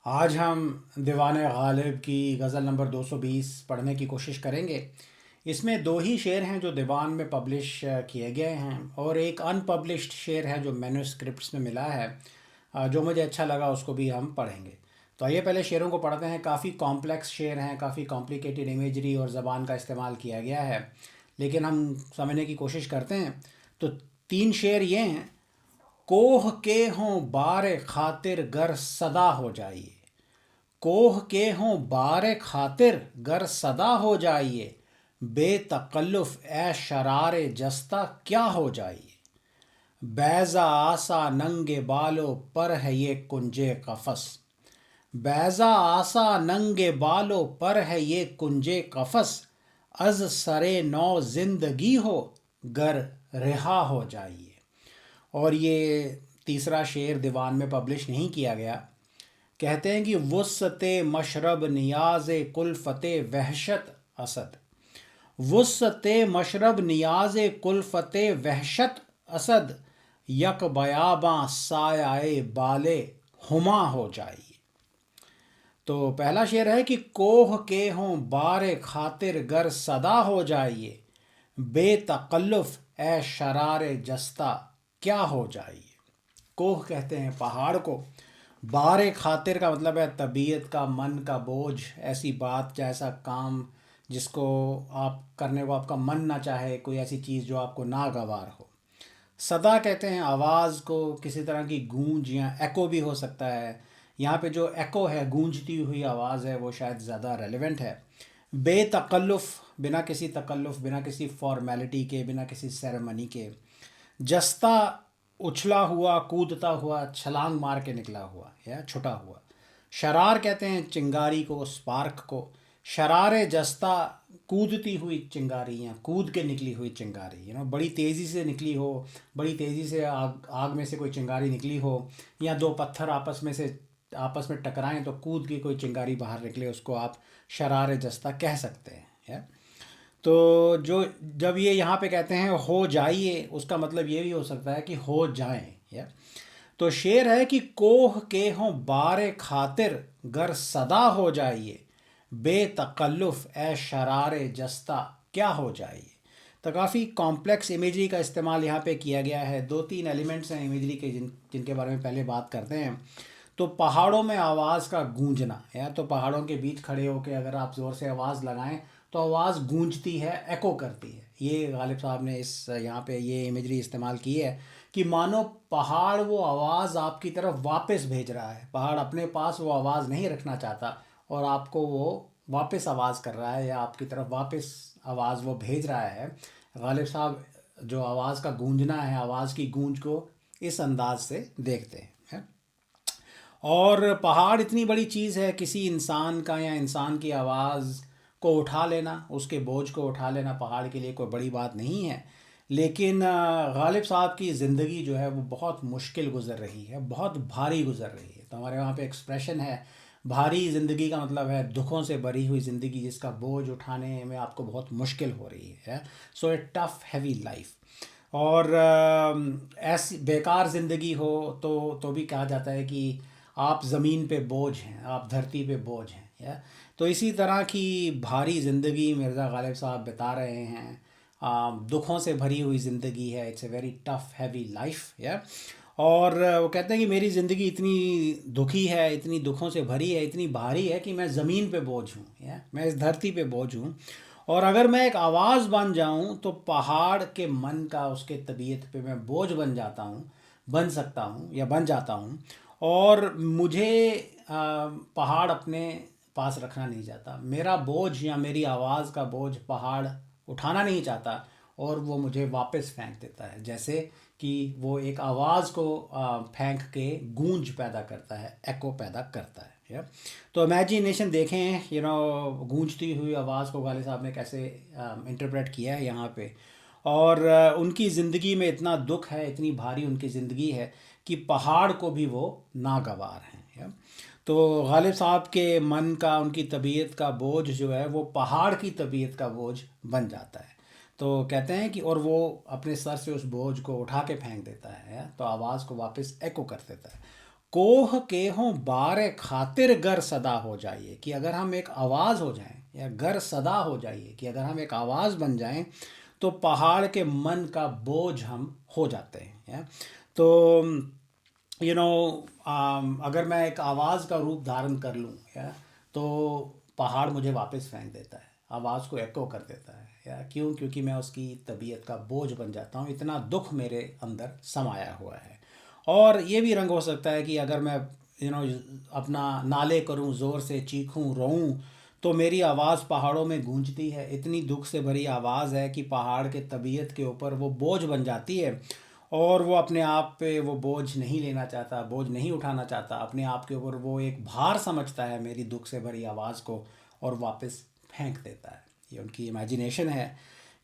आज हम दीवान गालिब की गज़ल नंबर 220 पढ़ने की कोशिश करेंगे। इसमें दो ही शेर हैं जो दीवान में पब्लिश किए गए हैं और एक अनपब्लिश्ड शेर है जो मैन्युस्क्रिप्ट्स में मिला है। जो मुझे अच्छा लगा उसको भी हम पढ़ेंगे। तो आइए पहले शेरों को पढ़ते हैं। काफ़ी कॉम्प्लेक्स शेर हैं, काफ़ी कॉम्प्लिकेटेड इमेजरी और ज़बान का इस्तेमाल किया गया है, लेकिन हम समझने की कोशिश करते हैं। तो तीन शेर ये हैं। कोह के हों बार खातिर गर सदा हो जाइए। कोह के हों बार खातिर गर सदा हो जाइए। बेतकल्लुफ़ ए शरार जस्ता क्या हो जाइए। बैज़ा आसा नंगे बालों पर है ये कुंजे कफस। बैज़ा आसा नंगे बालों पर है ये कुंजे कफस। अज सरे नौ जिंदगी हो गर रिहा हो जाइए। और ये तीसरा शेर दीवान में पब्लिश नहीं किया गया। कहते हैं कि वुस्सते मशरब नियाज कुल्फ़ते वहशत असद। वुस्सते मशरब नियाज कुल्फ़ते वहशत असद। यक बयाबां सायाए बाले हुमा हो जाइए। तो पहला शेर है कि कोह के हों बार खातिर गर सदा हो जाइए। बेतकल्लुफ़ ए शरार जस्ता क्या हो जाइए। कोह कहते हैं पहाड़ को। बार खातिर का मतलब है तबीयत का, मन का बोझ, ऐसी बात जैसा काम जिसको आप करने को आपका मन ना चाहे, कोई ऐसी चीज़ जो आपको नागवार हो। सदा कहते हैं आवाज़ को, किसी तरह की गूंज या एको भी हो सकता है। यहाँ पे जो एको है, गूंजती हुई आवाज़ है, वो शायद ज़्यादा रेलेवेंट है। बेतकल्लुफ़, बिना किसी तकल्लुफ़, बिना किसी फॉर्मेलिटी के, बिना किसी सेरेमनी के। जस्ता, उछला हुआ, कूदता हुआ, छलांग मार के निकला हुआ या छुटा हुआ। शरार कहते हैं चिंगारी को, स्पार्क को। शरार जस्ता, कूदती हुई चिंगारी या कूद के निकली हुई चिंगारी, बड़ी तेज़ी से निकली हो, बड़ी तेज़ी से आग आग में से कोई चिंगारी निकली हो, या दो पत्थर आपस में टकराएं तो कूद के कोई चिंगारी बाहर निकले, उसको आप शरार जस्ता कह सकते हैं या? तो जो जब ये यहाँ पे कहते हैं हो जाइए, उसका मतलब ये भी हो सकता है कि हो जाएं या? तो शेर है कि कोह के हों बार खातिर गर सदा हो जाइए। बेतकल्लुफ़ ए शरार जस्ता क्या हो जाइए। तो काफ़ी कॉम्प्लेक्स इमेजरी का इस्तेमाल यहाँ पे किया गया है। दो तीन एलिमेंट्स हैं इमेजरी के जिनके बारे में पहले बात करते हैं। तो पहाड़ों में आवाज़ का गूंजना, या तो पहाड़ों के बीच खड़े होकर अगर आप ज़ोर से आवाज़ लगाएं तो आवाज़ गूंजती है, एको करती है। ये गालिब साहब ने इस यहाँ पे ये इमेजरी इस्तेमाल की है कि मानो पहाड़ वो आवाज़ आपकी तरफ वापस भेज रहा है। पहाड़ अपने पास वो आवाज़ नहीं रखना चाहता और आपको वो वापस आवाज़ कर रहा है, या आपकी तरफ वापस आवाज़ वो भेज रहा है। गालिब साहब जो आवाज़ का गूंजना है, आवाज़ की गूंज को इस अंदाज से देखते हैं। और पहाड़ इतनी बड़ी चीज़ है, किसी इंसान का या इंसान की आवाज़ को उठा लेना, उसके बोझ को उठा लेना पहाड़ के लिए कोई बड़ी बात नहीं है। लेकिन गालिब साहब की ज़िंदगी जो है वो बहुत मुश्किल गुज़र रही है, बहुत भारी गुज़र रही है। तो हमारे वहाँ पे एक्सप्रेशन है, भारी ज़िंदगी का मतलब है दुखों से भरी हुई ज़िंदगी जिसका बोझ उठाने में आपको बहुत मुश्किल हो रही है। सो ए टफ हैवी लाइफ। और ऐसी बेकार ज़िंदगी हो तो भी कहा जाता है कि आप ज़मीन पे बोझ हैं, आप धरती पे बोझ हैं या? तो इसी तरह की भारी ज़िंदगी मिर्ज़ा गालिब साहब बिता रहे हैं। दुखों से भरी हुई ज़िंदगी है। It's a very tough heavy life या? और वो कहते हैं कि मेरी ज़िंदगी इतनी दुखी है, इतनी दुखों से भरी है, इतनी भारी है कि मैं ज़मीन पे बोझ हूँ या मैं इस धरती पे बोझ हूँ। और अगर मैं एक आवाज़ बन जाऊं तो पहाड़ के मन का, उसके तबीयत पे मैं बोझ बन जाता हूं, बन सकता हूं या बन जाता हूं। और मुझे पहाड़ अपने पास रखना नहीं चाहता। मेरा बोझ या मेरी आवाज़ का बोझ पहाड़ उठाना नहीं चाहता और वो मुझे वापस फेंक देता है, जैसे कि वो एक आवाज़ को फेंक के गूंज पैदा करता है, एको पैदा करता है या? तो इमेजिनेशन देखें, गूंजती हुई आवाज़ को गालिब साहब ने कैसे इंटरप्रेट किया है यहाँ पे। और उनकी ज़िंदगी में इतना दुख है, इतनी भारी उनकी ज़िंदगी है कि पहाड़ को भी वो नागवार हैं या? तो गालिब साहब के मन का, उनकी तबीयत का बोझ जो है वो पहाड़ की तबीयत का बोझ बन जाता है। तो कहते हैं कि और वो अपने सर से उस बोझ को उठा के फेंक देता है या? तो आवाज़ को वापस एको कर देता है। कोह के हों बारे खातिर गर सदा हो जाइए, कि अगर हम एक आवाज़ हो जाएं, या गर सदा हो जाइए कि अगर हम एक आवाज़ बन जाएं तो पहाड़ के मन का बोझ हम हो जाते हैं, या तो यू नो अगर मैं एक आवाज़ का रूप धारण कर लूँ, या तो पहाड़ मुझे वापस फेंक देता है, आवाज़ को एको कर देता है, या क्यों? क्योंकि मैं उसकी तबीयत का बोझ बन जाता हूँ, इतना दुख मेरे अंदर समाया हुआ है। और ये भी रंग हो सकता है कि अगर मैं यू नो अपना नाले करूं, ज़ोर से चीखूं, रोऊं, तो मेरी आवाज़ पहाड़ों में गूंजती है, इतनी दुख से भरी आवाज़ है कि पहाड़ के तबीयत के ऊपर वो बोझ बन जाती है, और वो अपने आप पे वो बोझ नहीं लेना चाहता, बोझ नहीं उठाना चाहता, अपने आप के ऊपर वो एक भार समझता है मेरी दुख से भरी आवाज़ को, और वापस फेंक देता है। ये उनकी इमेजिनेशन है।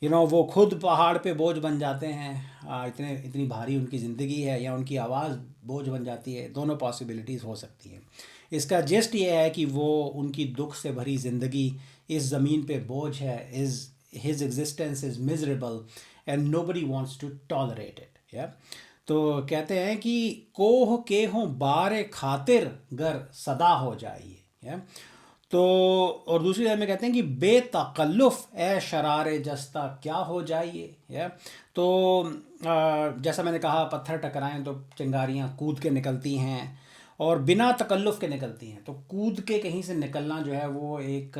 वो खुद पहाड़ पे बोझ बन जाते हैं, इतने इतनी भारी उनकी ज़िंदगी है, या उनकी आवाज़ बोझ बन जाती है, दोनों पॉसिबिलिटीज़ हो सकती हैं। इसका जस्ट ये है कि वो उनकी दुख से भरी ज़िंदगी इस ज़मीन पे बोझ है, is his existence is miserable and nobody wants to tolerate it, या तो कहते हैं कि कोह के हों बारे खातिर गर सदा हो जाइए, या तो और दूसरी लाइन में कहते हैं कि बेतकल्लुफ़ ए शरारे जस्ता क्या हो जाइए, या तो जैसा मैंने कहा, पत्थर टकराएं तो चिंगारियां कूद के निकलती हैं, और बिना तकल्लुफ़ के निकलती हैं। तो कूद के कहीं से निकलना जो है वो एक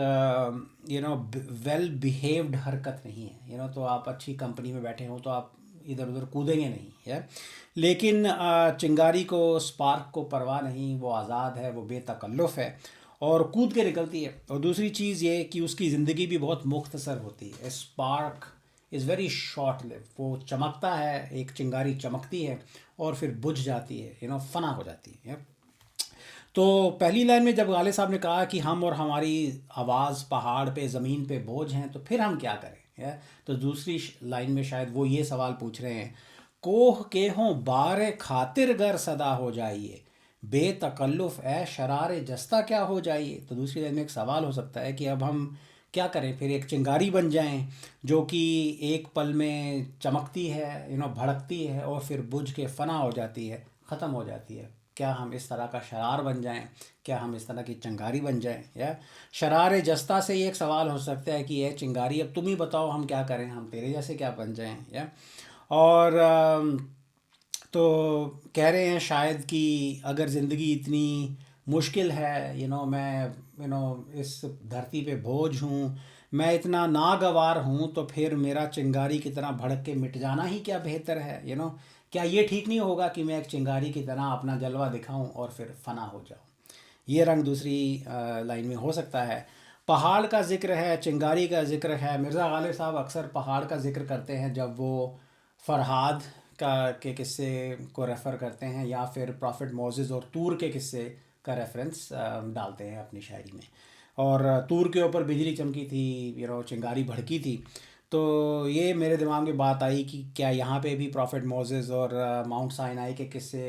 वेल बिहेव्ड हरकत नहीं है। तो आप अच्छी कंपनी में बैठे हो तो आप इधर उधर कूदेंगे नहीं, है। लेकिन चिंगारी को, स्पार्क को परवाह नहीं, वो आज़ाद है, वो बेतकल्लुफ़ है और कूद के निकलती है। और दूसरी चीज़ ये कि उसकी ज़िंदगी भी बहुत मुख्तसर होती है। Spark is very short live, वो चमकता है, एक चिंगारी चमकती है और फिर बुझ जाती है, फना हो जाती है। तो पहली लाइन में जब गालिब साहब ने कहा कि हम और हमारी आवाज़ पहाड़ पे, ज़मीन पे बोझ हैं, तो फिर हम क्या करें, है। तो दूसरी लाइन में शायद वो ये सवाल पूछ रहे हैं, कोह के हों बारे खातिर गर सदा हो जाइए, बेतकल्लुफ़ ए शरारे जस्ता क्या हो जाइए। तो दूसरी लाइन में एक सवाल हो सकता है कि अब हम क्या करें, फिर एक चिंगारी बन जाएं जो कि एक पल में चमकती है, भड़कती है और फिर बुझ के फना हो जाती है, ख़त्म हो जाती है। क्या हम इस तरह का शरार बन जाएं, क्या हम इस तरह की चिंगारी बन जाएं, या शरार जस्ता से ये एक सवाल हो सकता है कि ये चिंगारी, अब तुम ही बताओ हम क्या करें, हम तेरे जैसे क्या बन जाएं, या और तो कह रहे हैं शायद कि अगर ज़िंदगी इतनी मुश्किल है, मैं इस धरती पे बोझ हूँ, मैं इतना नागवार हूँ, तो फिर मेरा चिंगारी की तरह भड़क के मिट जाना ही क्या बेहतर है। क्या ये ठीक नहीं होगा कि मैं एक चिंगारी की तरह अपना जलवा दिखाऊं और फिर फना हो जाऊं। ये रंग दूसरी लाइन में हो सकता है। पहाड़ का जिक्र है, चिंगारी का जिक्र है। मिर्ज़ा गालिब साहब अक्सर पहाड़ का जिक्र करते हैं जब वो फरहाद के किस्से को रेफ़र करते हैं, या फिर प्रॉफिट मोसेस और तूर के किस्से का रेफरेंस डालते हैं अपनी शायरी में। और तूर के ऊपर बिजली चमकी थी, चिंगारी भड़की थी। तो ये मेरे दिमाग में बात आई कि क्या यहाँ पे भी प्रॉफिट मोसेस और माउंट साइनाई के किस्से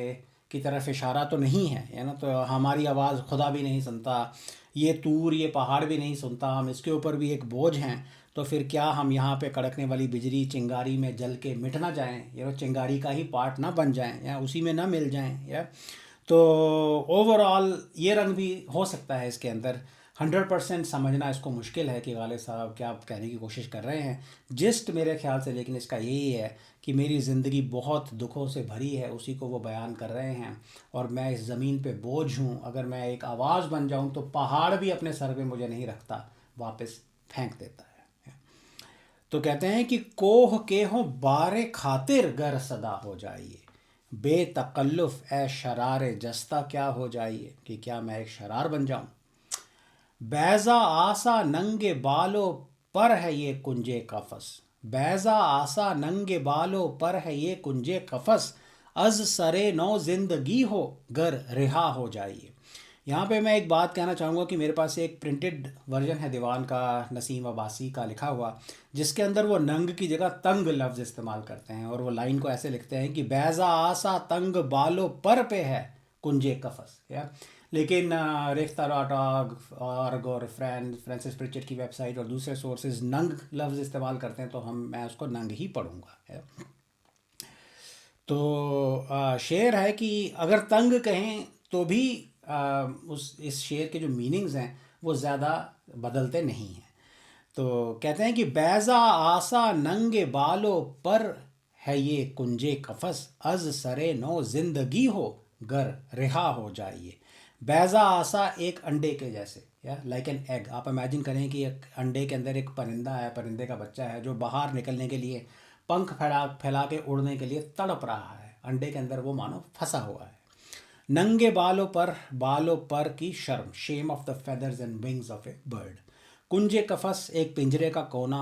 की तरफ इशारा तो नहीं है ना। तो हमारी आवाज़ खुदा भी नहीं सुनता, ये तूर, ये पहाड़ भी नहीं सुनता, हम इसके ऊपर भी एक बोझ हैं। तो फिर क्या हम यहाँ पे कड़कने वाली बिजली चिंगारी में जल के मिट ना जाएं, चिंगारी का ही पार्ट ना बन जाएं, या उसी में ना मिल जाएं, या तो ओवरऑल ये रंग भी हो सकता है इसके अंदर। 100% समझना इसको मुश्किल है कि गालिब साहब क्या कहने की कोशिश कर रहे हैं। जिस्ट मेरे ख्याल से लेकिन इसका यही है कि मेरी ज़िंदगी बहुत दुखों से भरी है, उसी को वो बयान कर रहे हैं। और मैं इस ज़मीन पे बोझ हूँ, अगर मैं एक आवाज़ बन जाऊँ तो पहाड़ भी अपने सर पे मुझे नहीं रखता, वापस फेंक देता है। तो कहते हैं कि कोह के हो बारे खातिर गर सदा हो जाइए, बेतकल्लुफ़ ए शरारे जस्ता क्या हो जाइए, कि क्या मैं एक शरार बन जाऊं। बैज़ा आसा नंगे बालों पर है ये कुंजे कफस, बैज़ा आसा नंगे बालों पर है ये कुंजे कफस, अज सरे नौ जिंदगी हो गर रिहा हो जाइए। यहाँ पे मैं एक बात कहना चाहूँगा कि मेरे पास एक प्रिंटेड वर्जन है दीवान का, नसीम अब्बासी का लिखा हुआ, जिसके अंदर वो नंग की जगह तंग लफ्ज़ इस्तेमाल करते हैं, और वो लाइन को ऐसे लिखते हैं कि बैज़ा आसा तंग बालो पर पे है कुंजे कफस, या लेकिन रेख्ता डॉट ऑर्ग और फ्रांसिस प्रिचर्ड की वेबसाइट और दूसरे सोर्सेज नंग लफ्ज़ इस्तेमाल करते हैं, तो मैं उसको नंग ही पढ़ूँगा, है। तो शेर है कि अगर तंग कहें तो भी उस इस शेर के जो मीनिंग्स हैं वो ज़्यादा बदलते नहीं हैं। तो कहते हैं कि बैज़ा आसा नंगे बालों पर है ये कुंजे कफस, अज सरे नो जिंदगी हो गर रिहा हो जाइए। बैज़ा आसा एक अंडे के जैसे, या लाइक एन एग। आप इमेजिन करें कि एक अंडे के अंदर एक परिंदा है, परिंदे का बच्चा है जो बाहर निकलने के लिए पंख फैला फैला के उड़ने के लिए तड़प रहा है। अंडे के अंदर वो मानो फंसा हुआ है। नंगे बालों पर की शर्म, shame of the feathers and wings of a bird. कुंजे कफस एक पिंजरे का कोना,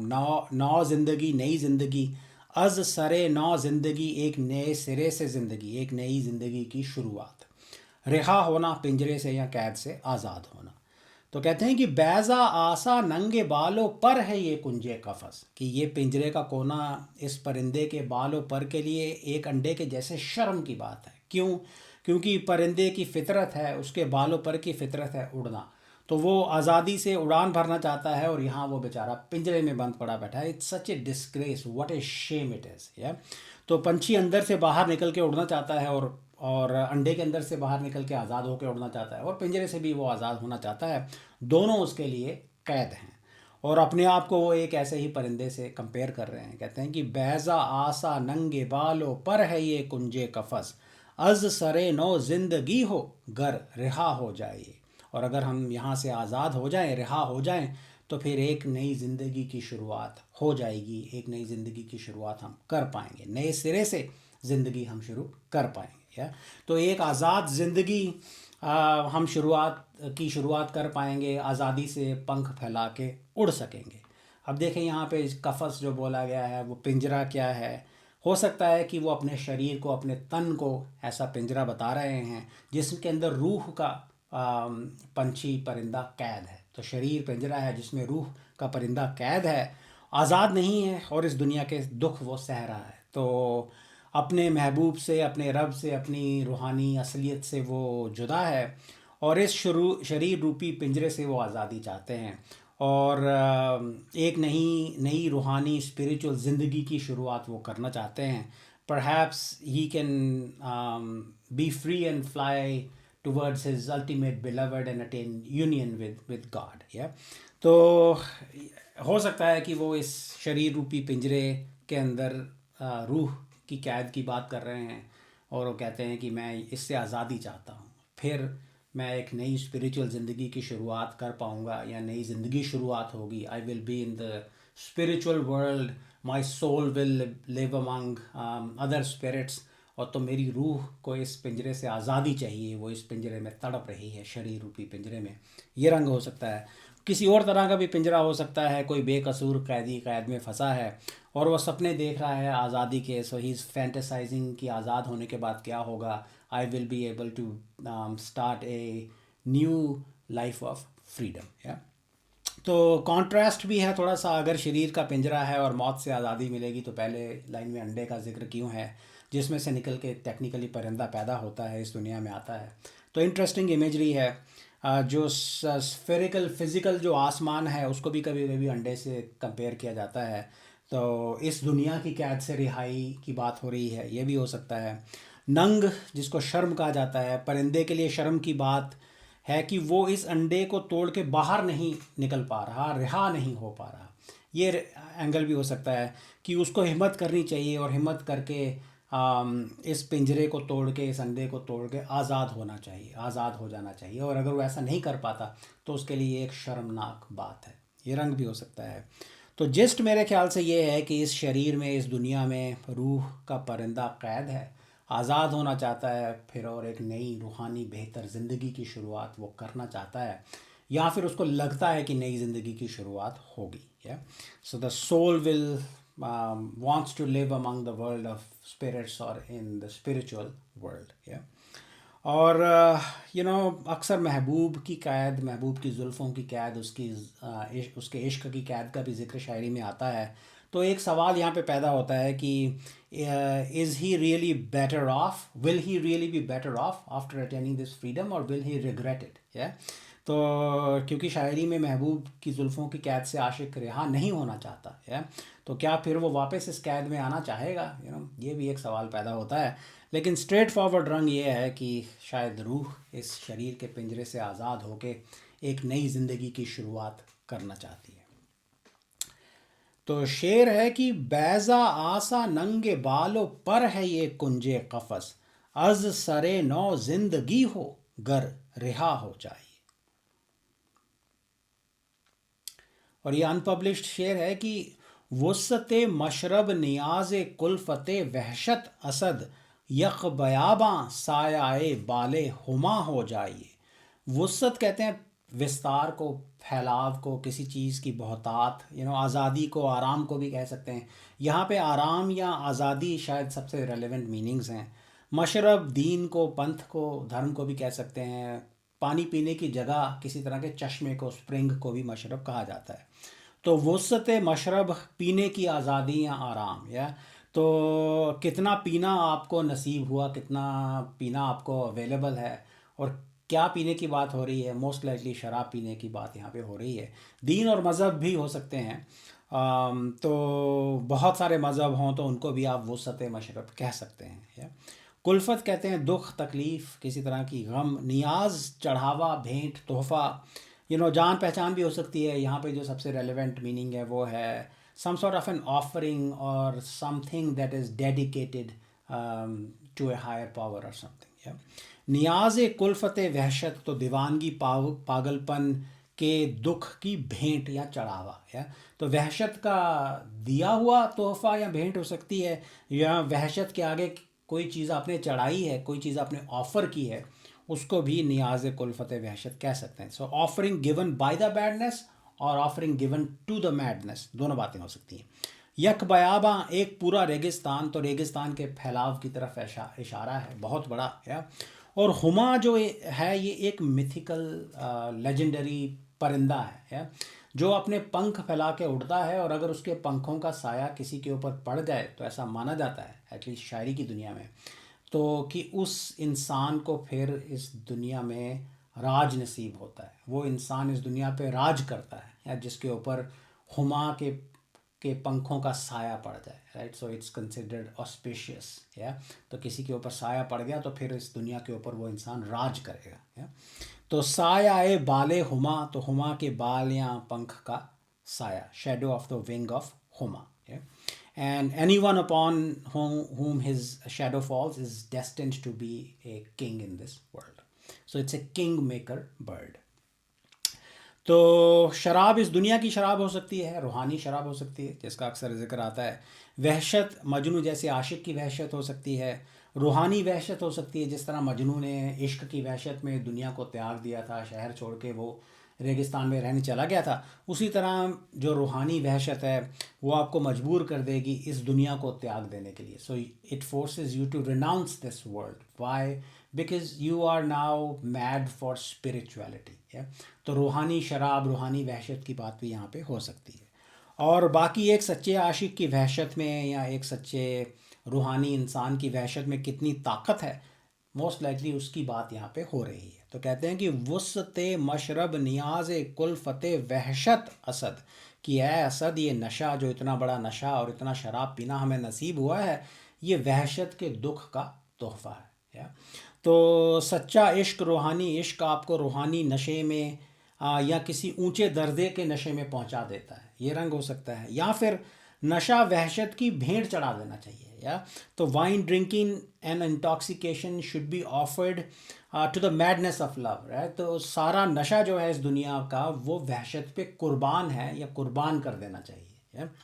नौ नौ जिंदगी नई जिंदगी, अज सरे नौ जिंदगी एक नए सिरे से जिंदगी, एक नई जिंदगी की शुरुआत। रिहा होना पिंजरे से या कैद से आज़ाद होना। तो कहते हैं कि बैज़ा आसा नंगे बालों पर है ये कुंजे कफस, कि ये पिंजरे का कोना इस परिंदे के बालों पर के लिए एक अंडे के जैसे शर्म की बात है। क्यों? क्योंकि परिंदे की फितरत है, उसके बालों पर की फितरत है उड़ना, तो वो आज़ादी से उड़ान भरना चाहता है और यहाँ वो बेचारा पिंजरे में बंद पड़ा बैठा है। It's such a disgrace, what a shame it is. या तो पंछी अंदर से बाहर निकल के उड़ना चाहता है, और अंडे के अंदर से बाहर निकल के आज़ाद होकर उड़ना चाहता है, और पिंजरे से भी वो आज़ाद होना चाहता है। दोनों उसके लिए कैद हैं, और अपने आप को वो एक ऐसे ही परिंदे से कंपेयर कर रहे हैं। कहते हैं कि बैज़ा आसा नंगे बालों पर है ये कुंजे कफस, अज सरे नो जिंदगी हो गर रिहा हो जाए। और अगर हम यहाँ से आज़ाद हो जाएं, रिहा हो जाएं, तो फिर एक नई ज़िंदगी की शुरुआत हो जाएगी। एक नई ज़िंदगी की शुरुआत हम कर पाएंगे, नए सिरे से ज़िंदगी हम शुरू कर पाएंगे। या तो एक आज़ाद ज़िंदगी हम शुरुआत कर पाएंगे, आज़ादी से पंख फैला के उड़ सकेंगे। अब देखें यहाँ पे कफस जो बोला गया है वो पिंजरा क्या है। हो सकता है कि वो अपने शरीर को, अपने तन को ऐसा पिंजरा बता रहे हैं जिसके अंदर रूह का पंछी परिंदा कैद है। तो शरीर पिंजरा है जिसमें रूह का परिंदा कैद है, आज़ाद नहीं है, और इस दुनिया के दुख वो सह रहा है। तो अपने महबूब से, अपने रब से, अपनी रूहानी असलियत से वो जुदा है, और इस शरीर रूपी पिंजरे से वो आज़ादी चाहते हैं, और एक नई नई रूहानी स्पिरिचुअल ज़िंदगी की शुरुआत वो करना चाहते हैं। Perhaps he can be free and fly towards his ultimate beloved and attain union with God। yeah? तो हो सकता है कि वो इस शरीर रूपी पिंजरे के अंदर रूह की कैद की बात कर रहे हैं, और वो कहते हैं कि मैं इससे आज़ादी चाहता हूँ, फिर मैं एक नई स्पिरिचुअल ज़िंदगी की शुरुआत कर पाऊँगा, या नई ज़िंदगी शुरुआत होगी। I will be in the spiritual world, my soul will live among other spirits. और तो मेरी रूह को इस पिंजरे से आज़ादी चाहिए, वो इस पिंजरे में तड़प रही है, शरीर रूपी पिंजरे में। ये रंग हो सकता है, किसी और तरह का भी पिंजरा हो सकता है। कोई बेकसूर कैदी कैद में फंसा है और वो सपने देख रहा है आज़ादी के, सो ही इज़ फैंटेसाइजिंग कि आज़ाद होने के बाद क्या होगा। I will be able to start a new life of freedom. या तो कॉन्ट्रास्ट भी है थोड़ा सा। अगर शरीर का पिंजरा है और मौत से आज़ादी मिलेगी, तो पहले लाइन में अंडे का जिक्र क्यों है, जिसमें से निकल के टेक्निकली परिंदा पैदा होता है, इस दुनिया में आता है। तो इंटरेस्टिंग इमेजरी है। जो स्फेरिकल फिज़िकल जो आसमान है उसको भी कभी कभी अंडे से कंपेयर किया जाता है। तो इस दुनिया की कैद से रिहाई की बात हो रही है, ये भी हो सकता है। नंग जिसको शर्म कहा जाता है, परिंदे के लिए शर्म की बात है कि वो इस अंडे को तोड़ के बाहर नहीं निकल पा रहा, रिहा नहीं हो पा रहा। ये एंगल भी हो सकता है कि उसको हिम्मत करनी चाहिए, और हिम्मत करके इस पिंजरे को तोड़ के, इस अंडे को तोड़ के आज़ाद होना चाहिए, आज़ाद हो जाना चाहिए। और अगर वो ऐसा नहीं कर पाता तो उसके लिए एक शर्मनाक बात है। ये रंग भी हो सकता है। तो जिस्ट मेरे ख्याल से ये है कि इस शरीर में, इस दुनिया में रूह का परिंदा कैद है, आज़ाद होना चाहता है फिर, और एक नई रूहानी बेहतर ज़िंदगी की शुरुआत वो करना चाहता है, या फिर उसको लगता है कि नई ज़िंदगी की शुरुआत होगी। या so the soul will wants to live among the world of spirits or in the spiritual world। yeah? और अक्सर महबूब की कैद, महबूब की जुल्फ़ों की कैद, उसके इश्क की कैद का भी जिक्र शायरी में आता है। तो एक सवाल यहाँ पे पैदा होता है कि is he really better of, will he really be better of after attaining this freedom, और विल ही रिग्रेट इट। या तो क्योंकि शायरी में महबूब की जुल्फ़ों की कैद से आशिक रिहा नहीं होना चाहता है, तो क्या फिर वो वापस इस कैद में आना चाहेगा। ये भी एक सवाल पैदा होता है। लेकिन स्ट्रेट फॉरवर्ड रंग ये है कि शायद रूह इस शरीर के पिंजरे से आज़ाद होके एक नई ज़िंदगी की शुरुआत करना चाहती है। तो शेर है कि बैजा आसा नंगे बालों पर है ये कुंजे कफस, अज सरे नौ जिंदगी हो गर रिहा हो चाहिए। और ये अनपब्लिश्ड शेर है कि वुस्सते मशरब नियाज कुल्फते वहशत असद यक बयाबा सायाए बाले हुमा हो जाइए। वुस्सत कहते हैं विस्तार को, फैलाव को, किसी चीज़ की बहुतात, आज़ादी को, आराम को भी कह सकते हैं। यहाँ पे आराम या आज़ादी शायद सबसे रेलेवेंट मीनिंग्स हैं। मशरब दीन को, पंथ को, धर्म को भी कह सकते हैं। पानी पीने की जगह, किसी तरह के चश्मे को, स्प्रिंग को भी मशरब कहा जाता है। तो वुस्सत मशरब पीने की आज़ादी या आराम, या तो कितना पीना आपको नसीब हुआ, कितना पीना आपको अवेलेबल है, और क्या पीने की बात हो रही है। मोस्ट लाइकली शराब पीने की बात यहाँ पे हो रही है। दीन और मज़हब भी हो सकते हैं। तो बहुत सारे मज़हब हों तो उनको भी आप वुस्सत मशरब कह सकते हैं। या कुल्फ़त कहते हैं दुख, तकलीफ़, किसी तरह की गम। नियाज़ चढ़ावा, भेंट, तोहफ़ा, जान पहचान भी हो सकती है। यहाँ पे जो सबसे रेलेवेंट मीनिंग है वो है some sort of an offering और something that is dedicated to a higher power और समथिंग। नियाज कुल्फ़त वहशत, तो दीवानगी, पागलपन के दुख की भेंट या चढ़ावा। या तो वहशत का दिया हुआ तोहफ़ा या भेंट हो सकती है, या वहशत के आगे कोई चीज़ आपने चढ़ाई है, कोई चीज़ आपने ऑफ़र की है, उसको भी नियाज कुल्फ़त वहशत कह सकते हैं। So offering given by the badness और offering given to the madness, दोनों बातें हो सकती हैं। यक बयाबा, एक पूरा रेगिस्तान, तो रेगिस्तान के फैलाव की तरफ इशारा है, बहुत बड़ा है। और हुमा जो है ये एक मिथिकल लेजेंडरी परिंदा है, जो अपने पंख फैला के उड़ता है, और अगर उसके पंखों का साया किसी के ऊपर पड़ जाए तो ऐसा माना जाता है, एटलीस्ट शायरी की दुनिया में, तो कि उस इंसान को फिर इस दुनिया में राज नसीब होता है। वो इंसान इस दुनिया पे राज करता है, या जिसके ऊपर हुमा के पंखों का साया पड़ जाए, right. So it's considered auspicious. या तो किसी के ऊपर साया पड़ गया तो फिर इस दुनिया के ऊपर वो इंसान राज करेगा। या तो साया ए बाले हुमा, तो हुमा के बाल या पंख का साया, shadow of the wing of Huma. And anyone upon whom his shadow falls is destined to be a king in this world. So it's a kingmaker bird. तो शराब इस दुनिया की शराब हो सकती है, रूहानी शराब हो सकती है, जिसका अक्सर जिक्र आता है। वहशत, मजनू जैसे आशिक की वहशत हो सकती है। रूहानी वहशत हो सकती है, जिस तरह मजनू ने इश्क की वहशत में दुनिया को त्याग दिया था, शहर छोड़ के वो रेगिस्तान में रहने चला गया था। उसी तरह जो रूहानी वहशत है वो आपको मजबूर कर देगी इस दुनिया को त्याग देने के लिए। So it forces you to renounce this world. Why? Because you are now mad for spirituality. तो रूहानी शराब, रूहानी वहशत की बात भी यहाँ पे हो सकती है। और बाकी एक सच्चे आशिक की वहशत में, या एक सच्चे रूहानी इंसान की वहशत में कितनी ताकत है, मोस्ट लाइकली उसकी बात यहाँ पे हो रही है। तो कहते हैं कि वुस्ते मशरब नियाज कुल्फ़त वहशत असद, कि है असद, ये नशा, जो इतना बड़ा नशा और इतना शराब पीना हमें नसीब हुआ है, ये वहशत के दुख का तोहफ़ा है। तो सच्चा इश्क, रूहानी इश्क आपको रूहानी नशे में या किसी ऊंचे दर्जे के नशे में पहुंचा देता है। ये रंग हो सकता है, या फिर नशा वहशत की भेंट चढ़ा देना चाहिए। या तो wine drinking and intoxication should be offered to the madness of love, right. तो सारा नशा जो है इस दुनिया का वो वहशत पे कुर्बान है, या कुर्बान कर देना चाहिए।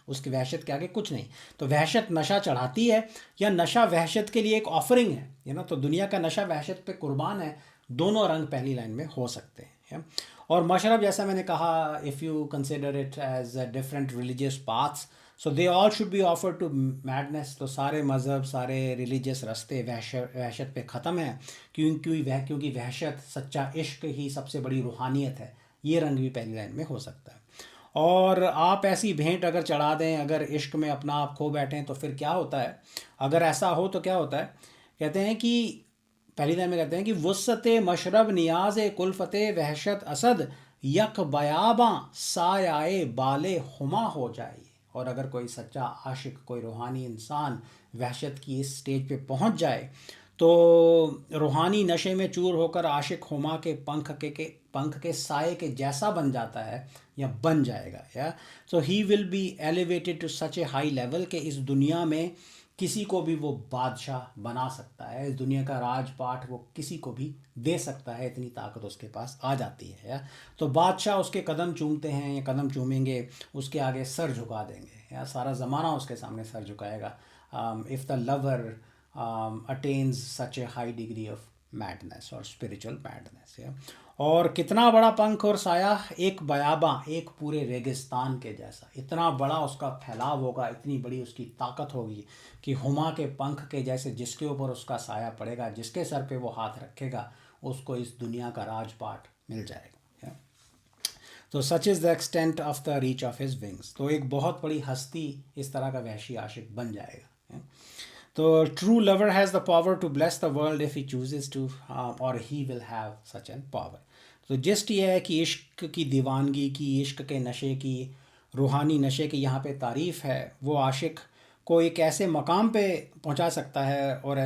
उसकी वहशत के आगे कुछ नहीं। तो वहशत नशा चढ़ाती है, या नशा वहशत के लिए एक ऑफरिंग है। तो दुनिया का नशा वहशत पे कुर्बान है। दोनों रंग पहली लाइन में हो सकते हैं। और मशरब, जैसा मैंने कहा, if you consider it as different religious paths, so they all should be offered to madness. तो सारे मज़हब, सारे रिलीजियस रास्ते वहशत पे ख़त्म हैं, क्योंकि वहशत, सच्चा इश्क ही सबसे बड़ी रूहानियत है। ये रंग भी पहली लाइन में हो सकता है। और आप ऐसी भेंट अगर चढ़ा दें, अगर इश्क में अपना आप खो बैठें, तो फिर क्या होता है? अगर ऐसा हो तो क्या होता है? कहते हैं कि पहली लाइन में कहते हैं कि वुस्सत मशरब नियाज कुल्फ़त वहशत असद यक बयाबा सायाए बाले हुमा हो जाए। और अगर कोई सच्चा आशिक, कोई रूहानी इंसान वहशत की इस स्टेज पे पहुंच जाए, तो रूहानी नशे में चूर होकर आशिक हुमा के पंख के साए के जैसा बन जाता है या बन जाएगा, या so he will be elevated to such a high level कि इस दुनिया में किसी को भी वो बादशाह बना सकता है, इस दुनिया का राजपाट वो किसी को भी दे सकता है, इतनी ताकत उसके पास आ जाती है। या तो बादशाह उसके कदम चूमते हैं या कदम चूमेंगे, उसके आगे सर झुका देंगे, या सारा ज़माना उसके सामने सर झुकाएगा। If the lover attains such a high degree of madness और स्पिरिचुअल मैडनेस। या और कितना बड़ा पंख और साया, एक बयाबा, एक पूरे रेगिस्तान के जैसा, इतना बड़ा उसका फैलाव होगा, इतनी बड़ी उसकी ताकत होगी कि हुमा के पंख के जैसे जिसके ऊपर उसका साया पड़ेगा, जिसके सर पे वो हाथ रखेगा, उसको इस दुनिया का राजपाट मिल जाएगा। तो such is the extent of the reach of his wings. तो एक बहुत बड़ी हस्ती इस तरह का वहशी आशिक बन जाएगा। तो true lover has the power to bless the world if he chooses to, और he will have such an power. तो जस्ट ये है कि इश्क की दीवानगी की, इश्क के नशे की, रूहानी नशे की यहाँ पे तारीफ़ है। वो आशिक को एक ऐसे मकाम पे पहुँचा सकता है और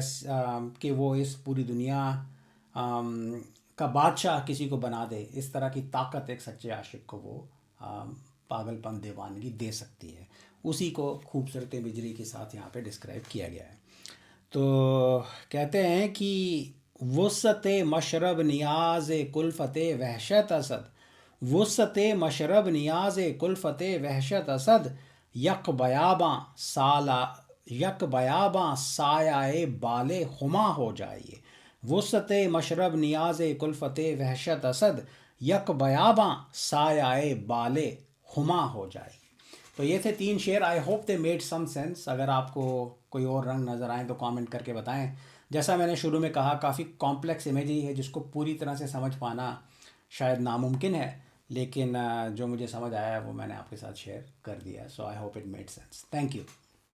कि वो इस पूरी दुनिया का बादशाह किसी को बना दे। इस तरह की ताकत एक सच्चे आशिक को वो पागलपन, दीवानगी दे सकती है। उसी को खूबसूरत बिजली के साथ यहाँ पे डिस्क्राइब किया गया है। तो कहते हैं कि वुसत मशरब नियाज कुल्फ़त वहशत असद, वुसत मशरब नियाज कुल्फ़त वहशत असद, यक बयाबां सायाए बाले हुमा हो जाइए। वुसत मशरब नियाज कुल्फ़त वहशत असद, यक बयाबां सायाए बाले हुमा हो जाए। तो ये थे 3 शेर। I hope they made some sense. अगर आपको कोई और रंग नज़र आए तो कमेंट करके बताएं। जैसा मैंने शुरू में कहा, काफ़ी कॉम्प्लेक्स इमेजरी है जिसको पूरी तरह से समझ पाना शायद नामुमकिन है, लेकिन जो मुझे समझ आया वो मैंने आपके साथ शेयर कर दिया। So I hope it made sense. Thank you.